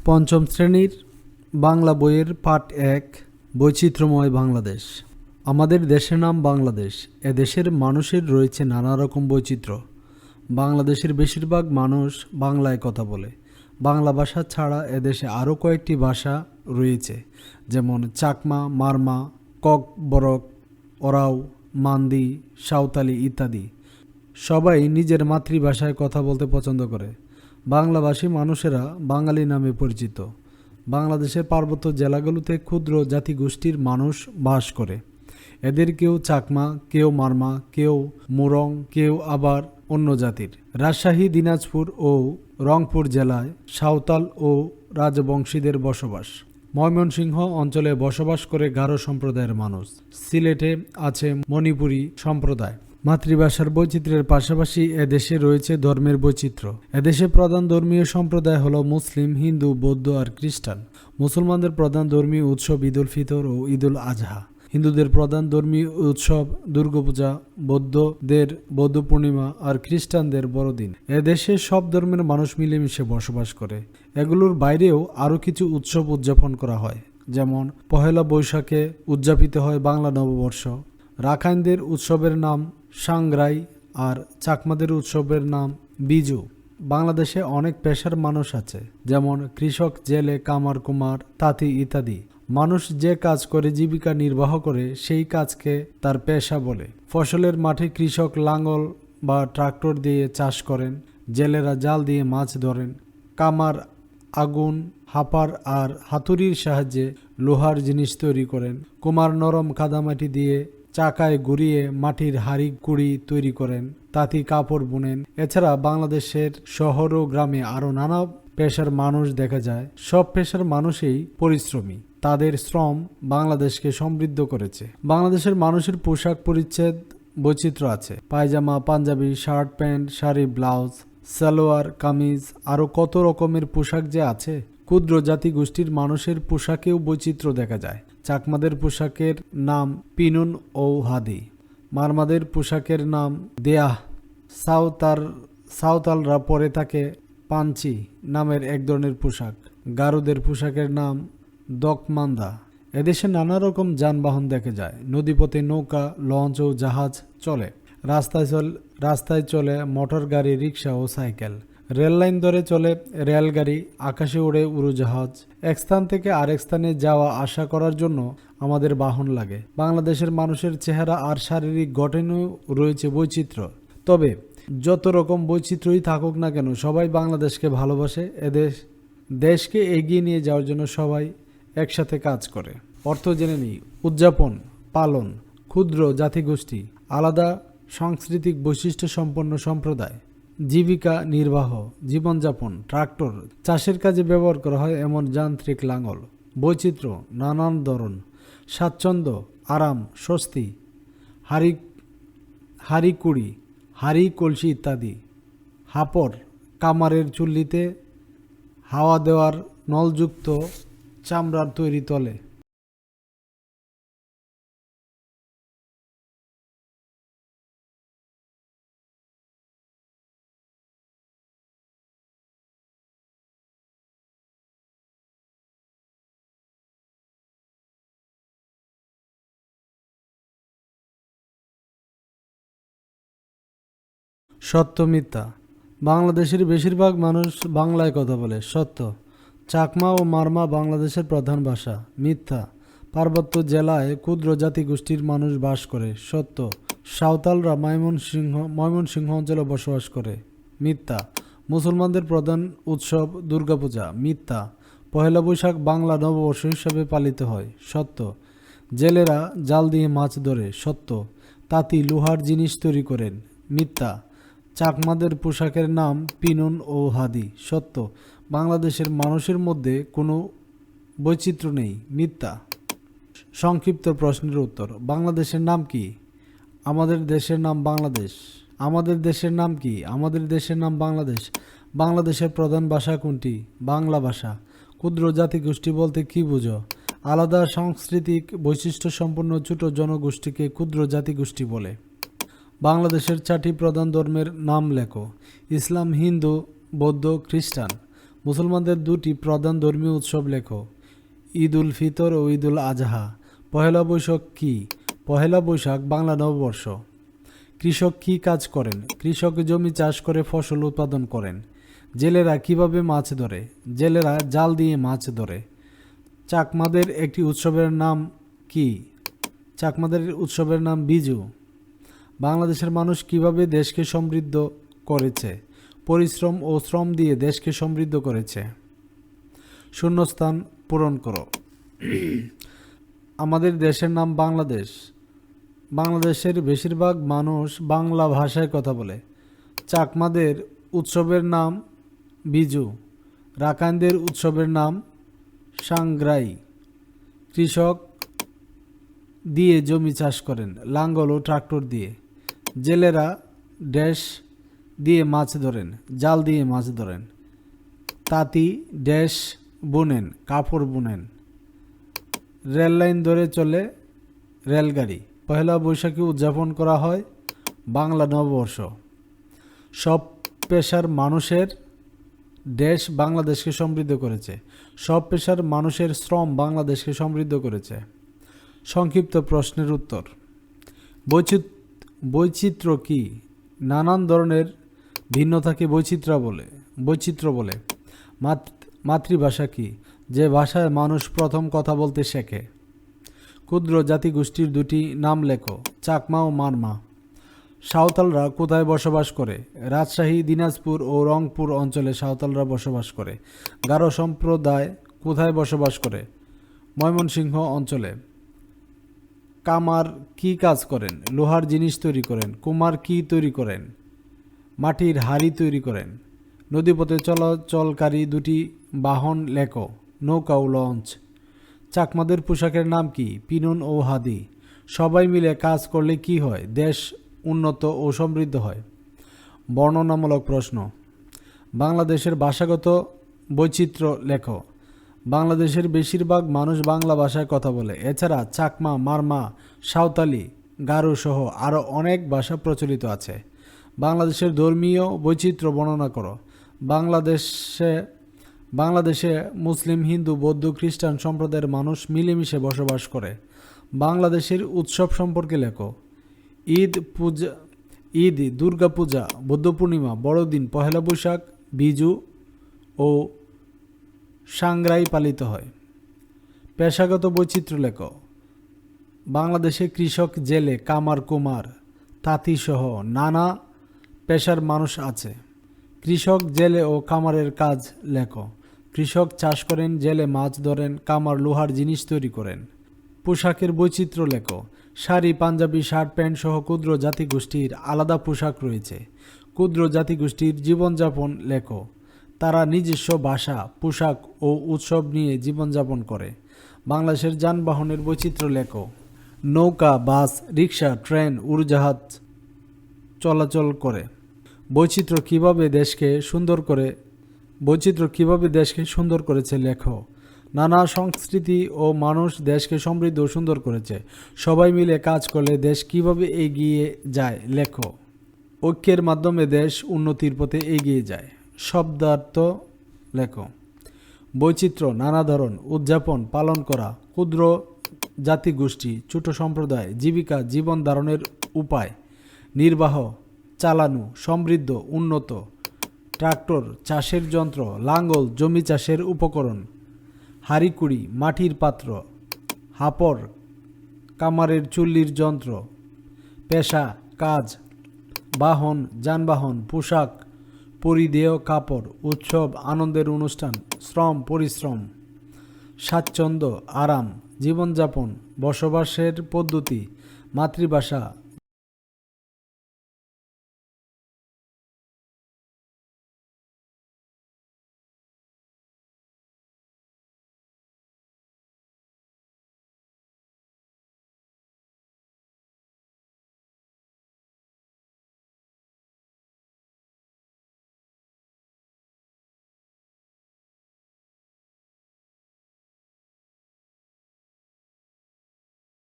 পঞ্চম শ্রেণীর বাংলা বইয়ের পাঠ ১ বৈচিত্র্যময় বাংলাদেশ। আমাদের দেশের নাম বাংলাদেশ। এদেশের মানুষের রয়েছে নানা রকম বৈচিত্র্য। বাংলাদেশের বেশিরভাগ মানুষ বাংলায় কথা বলে। বাংলা ভাষা ছাড়া এদেশে আরও কয়েকটি ভাষা রয়েছে, যেমন চাকমা, মারমা, ককবরক, ওরাও, মান্দি, সাঁওতালি ইত্যাদি। সবাই নিজের মাতৃভাষায় কথা বলতে পছন্দ করে। বাংলাভাষী মানুষেরা বাঙালি নামে পরিচিত। বাংলাদেশের পার্বত্য জেলাগুলোতে ক্ষুদ্র জাতিগোষ্ঠীর মানুষ বাস করে। এদের কেউ চাকমা, কেউ মারমা, কেউ মুরং, কেউ আবার অন্য জাতির। রাজশাহী, দিনাজপুর ও রংপুর জেলায় সাঁওতাল ও রাজবংশীদের বসবাস। ময়মনসিংহ অঞ্চলে বসবাস করে গারো সম্প্রদায়ের মানুষ। সিলেটে আছে মণিপুরী সম্প্রদায়। মাতৃভাষার বৈচিত্র্যের পাশাপাশি এদেশে রয়েছে ধর্মের বৈচিত্র্য। এদেশে প্রধান ধর্মীয় সম্প্রদায় হল মুসলিম, হিন্দু, বৌদ্ধ আর খ্রিস্টান। মুসলমানদের প্রধান ধর্মীয় উৎসব ঈদ উল ফিতর ও ঈদ উল আজহা। হিন্দুদের প্রধান ধর্মীয় উৎসব দুর্গাপূজা, বৌদ্ধদের বৌদ্ধ পূর্ণিমা আর খ্রিস্টানদের বড়দিন। এদেশে সব ধর্মের মানুষ মিলেমিশে বসবাস করে। এগুলোর বাইরেও আরও কিছু উৎসব উদযাপন করা হয়, যেমন পহেলা বৈশাখে উদযাপিত হয় বাংলা নববর্ষ। রাখাইনদের উৎসবের নাম সাংগ্রাই আর চাকমাদের উৎসবের নাম বিজু। বাংলাদেশে অনেক পেশার মানুষ আছে, যেমন কৃষক, জেলে, কামার, কুমার, তাঁতি ইত্যাদি। মানুষ যে কাজ করে জীবিকা নির্বাহ করে সেই কাজকে তার পেশা বলে। ফসলের মাঠে কৃষক লাঙ্গল বা ট্রাক্টর দিয়ে চাষ করেন। জেলেরা জাল দিয়ে মাছ ধরেন। কামার আগুন, হাপার আর হাতুড়ির সাহায্যে লোহার জিনিস তৈরি করেন। কুমার নরম কাদামাটি দিয়ে চাকায় ঘুরিয়ে মাটির হাড়ি কুড়ি তৈরি করেন। তাঁতি কাপড় বুনেন। এছাড়া বাংলাদেশের শহর ও গ্রামে আরও নানা পেশার মানুষ দেখা যায়। সব পেশার মানুষই পরিশ্রমী। তাদের শ্রম বাংলাদেশকে সমৃদ্ধ করেছে। বাংলাদেশের মানুষের পোশাক পরিচ্ছদ বৈচিত্র্য আছে। পায়জামা, পাঞ্জাবি, shirt, pant, sari, blouse, salwar, kameez, আরও কত রকমের পোশাক যে আছে। ক্ষুদ্র জাতিগোষ্ঠীর মানুষের পোশাকেও বৈচিত্র্য দেখা যায়। চাকমাদের পোশাকের নাম পিনুন ও হাদি। মারমাদের পোশাকের নাম দেয়াহ। সাঁওতালরা পরে থাকে পাঞ্চি নামের এক ধরনের পোশাক। গারোদের পোশাকের নাম দকমান্দা। এদেশে নানা রকম যানবাহন দেখা যায়। নদীপথে নৌকা, লঞ্চ ও জাহাজ চলে। রাস্তায় চলে মোটর গাড়ি, রিক্সা ও সাইকেল। রেললাইন ধরে চলে রেলগাড়ি, আকাশে ওড়ে উড়োজাহাজ। এক স্থান থেকে আরেক স্থানে যাওয়া আসা করার জন্য আমাদের বাহন লাগে। বাংলাদেশের মানুষের চেহারা আর শারীরিক গঠনেও রয়েছে বৈচিত্র্য। তবে যত রকম বৈচিত্র্যই থাকুক না কেন, সবাই বাংলাদেশকে ভালোবাসে। দেশকে এগিয়ে নিয়ে যাওয়ার জন্য সবাই একসাথে কাজ করে। অর্থ জেনে নিই। উদযাপন, পালন, ক্ষুদ্র জাতিগোষ্ঠী, আলাদা সাংস্কৃতিক বৈশিষ্ট্য সম্পন্ন সম্প্রদায়, জীবিকা নির্বাহ, জীবনযাপন, ট্রাক্টর, চাষের কাজে ব্যবহার করা হয় এমন যান্ত্রিক লাঙল। বৈচিত্র্য, নানান ধরন, স্বাচ্ছন্দ্য, আরাম, স্বস্তি, হাড়ি কুড়ি, হাড়ি কলসি ইত্যাদি। হাপর, কামারের চুল্লিতে হাওয়া দেওয়ার নলযুক্ত চামড়ার তৈরি তলে। সত্য মিথ্যা। বাংলাদেশের বেশিরভাগ মানুষ বাংলায় কথা বলে। সত্য। চাকমা ও মারমা বাংলাদেশের প্রধান ভাষা। মিথ্যা। পার্বত্য জেলায় ক্ষুদ্র জাতিগোষ্ঠীর মানুষ বাস করে। সত্য। সাঁওতালরা ময়মনসিংহ অঞ্চলে বসবাস করে। মিথ্যা। মুসলমানদের প্রধান উৎসব দুর্গাপূজা। মিথ্যা। পহেলা বৈশাখ বাংলা নববর্ষ হিসাবে পালিত হয়। সত্য। জেলেরা জাল দিয়ে মাছ ধরে। সত্য। তাঁতি লোহার জিনিস তৈরি করেন। মিথ্যা। চাকমাদের পোশাকের নাম পিনুন ও হাদি। সত্য। বাংলাদেশের মানুষের মধ্যে কোনো বৈচিত্র্য নেই। মিথ্যা। সংক্ষিপ্ত প্রশ্নের উত্তর। বাংলাদেশের নাম কি? আমাদের দেশের নাম বাংলাদেশ। আমাদের দেশের নাম কি? আমাদের দেশের নাম বাংলাদেশ। বাংলাদেশের প্রধান ভাষা কোনটি? বাংলা ভাষা। ক্ষুদ্র জাতিগোষ্ঠী বলতে কি বুঝো? আলাদা সাংস্কৃতিক বৈশিষ্ট্য সম্পন্ন ছোট জনগোষ্ঠীকে ক্ষুদ্র জাতিগোষ্ঠী বলে। বাংলাদেশের 4টি প্রধান ধর্মের নাম লেখো। ইসলাম, হিন্দু, বৌদ্ধ, খ্রিস্টান। মুসলমানদের দুটি প্রধান ধর্মীয় উৎসব লেখো। ঈদ উল ফিতর ও ঈদ উল আজহা। পহেলা বৈশাখ কি? পহেলা বৈশাখ বাংলা নববর্ষ। কৃষক কি কাজ করেন? কৃষক জমি চাষ করে ফসল উৎপাদন করেন। জেলেরা কিভাবে মাছ ধরে? জেলেরা জাল দিয়ে মাছ ধরে। চাকমাদের একটি উৎসবের নাম কি? চাকমাদের উৎসবের নাম বিজু। বাংলাদেশের মানুষ কিভাবে দেশকে সমৃদ্ধ করেছে? পরিশ্রম ও শ্রম দিয়ে দেশকে সমৃদ্ধ করেছে। শূন্যস্থান পূরণ করো। আমাদের দেশের নাম বাংলাদেশ। বাংলাদেশের বেশিরভাগ মানুষ বাংলা ভাষায় কথা বলে। চাকমাদের উৎসবের নাম বিজু। রাখাইনদের উৎসবের নাম সাংগ্রাই। কৃষক দিয়ে জমি চাষ করেন লাঙ্গল ও ট্রাক্টর দিয়ে। জেলেরা ড্যাশ দিয়ে মাছ ধরেন, জাল দিয়ে মাছ ধরেন। তাঁতি ড্যাশ বুনেন, কাপড় বুনেন। রেল লাইন ধরে চলে রেলগাড়ি। পহেলা বৈশাখী উদযাপন করা হয় বাংলা নববর্ষ। সব পেশার মানুষের দেশ বাংলাদেশকে সমৃদ্ধ করেছে। সব পেশার মানুষের শ্রম বাংলাদেশকে সমৃদ্ধ করেছে। সংক্ষিপ্ত প্রশ্নের উত্তর। বৈচিত্র্য কি? নানান ধরনের ভিন্নতাকে বৈচিত্র্য বলে। মাতৃভাষা কি? যে ভাষায় মানুষ প্রথম কথা বলতে শেখে। ক্ষুদ্র জাতিগোষ্ঠীর দুটি নাম লেখো। চাকমা ও মারমা। সাঁওতালরা কোথায় বসবাস করে? রাজশাহী, দিনাজপুর ও রংপুর অঞ্চলে সাঁওতালরা বসবাস করে। গারো সম্প্রদায় কোথায় বসবাস করে? ময়মনসিংহ অঞ্চলে। কামার কি কাজ করেন? লোহার জিনিস তৈরি করেন। কুমার কি তৈরি করেন? মাটির হাড়ি তৈরি করেন। নদীপথে চলাচলকারী দুটি বাহন লেখো। নৌকা ও লঞ্চ। চাকমাদের পোশাকের নাম কি? পিনন ও হাদি। সবাই মিলে কাজ করলে কি হয়? দেশ উন্নত ও সমৃদ্ধ হয়। বর্ণনামূলক প্রশ্ন। বাংলাদেশের ভাষাগত বৈচিত্র্য লেখো। বাংলাদেশের বেশিরভাগ মানুষ বাংলা ভাষায় কথা বলে। এছাড়া চাকমা, মারমা, সাঁওতালি, গারো সহ আরও অনেক ভাষা প্রচলিত আছে। বাংলাদেশের ধর্মীয় বৈচিত্র্য বর্ণনা করো। বাংলাদেশে মুসলিম, হিন্দু, বৌদ্ধ, খ্রিস্টান সম্প্রদায়ের মানুষ মিলেমিশে বসবাস করে। বাংলাদেশের উৎসব সম্পর্কে লেখো। ঈদ, দুর্গা পূজা, বৌদ্ধ পূর্ণিমা, বড়দিন, পহেলা বৈশাখ, বিজু ও সাংগ্রাই পালিত হয়। পেশাগত বৈচিত্র্য লেখো। বাংলাদেশে কৃষক, জেলে, কামার, কুমার, তাঁতি সহ নানা পেশার মানুষ আছে। কৃষক, জেলে ও কামারের কাজ লেখো। কৃষক চাষ করেন, জেলে মাছ ধরেন, কামার লোহার জিনিস তৈরি করেন। পোশাকের বৈচিত্র্য লেখো। শাড়ি, পাঞ্জাবি, শার্ট, প্যান্ট সহ ক্ষুদ্র জাতিগোষ্ঠীর আলাদা পোশাক রয়েছে। ক্ষুদ্র জাতিগোষ্ঠীর জীবনযাপন লেখো। তারা নিজস্ব ভাষা, পোশাক ও উৎসব নিয়ে জীবনযাপন করে। বাংলাদেশের যানবাহনের বৈচিত্র্য লেখো। নৌকা, বাস, রিক্সা, ট্রেন, উড়োজাহাজ চলাচল করে। বৈচিত্র্য কিভাবে দেশকে সুন্দর করেছে লেখো। নানা সংস্কৃতি ও মানুষ দেশকে সমৃদ্ধ ও সুন্দর করেছে। সবাই মিলে কাজ করলে দেশ কিভাবে এগিয়ে যায় লেখো। ঐক্যের মাধ্যমে দেশ উন্নতির পথে এগিয়ে যায়। শব্দার্থ লেখো। বৈচিত্র্য, নানা ধরন, উদযাপন, পালন করা, ক্ষুদ্র জাতিগোষ্ঠী, ছোট সম্প্রদায়, জীবিকা, জীবন ধারণের উপায়, নির্বাহ, চালানো, সমৃদ্ধ, উন্নত, ট্রাক্টর, চাষের যন্ত্র, লাঙ্গল, জমি চাষের উপকরণ, হাঁড়িকুড়ি, মাটির পাত্র, হাপড়, কামারের চুল্লির যন্ত্র, পেশা, কাজ, বাহন, যানবাহন, পোশাক, পরিধেয় কাপড়, উৎসব, আনন্দের অনুষ্ঠান, শ্রম, পরিশ্রম, স্বাচ্ছন্দ্য, আরাম, জীবনযাপন, বসবাসের পদ্ধতি, মাতৃভাষা,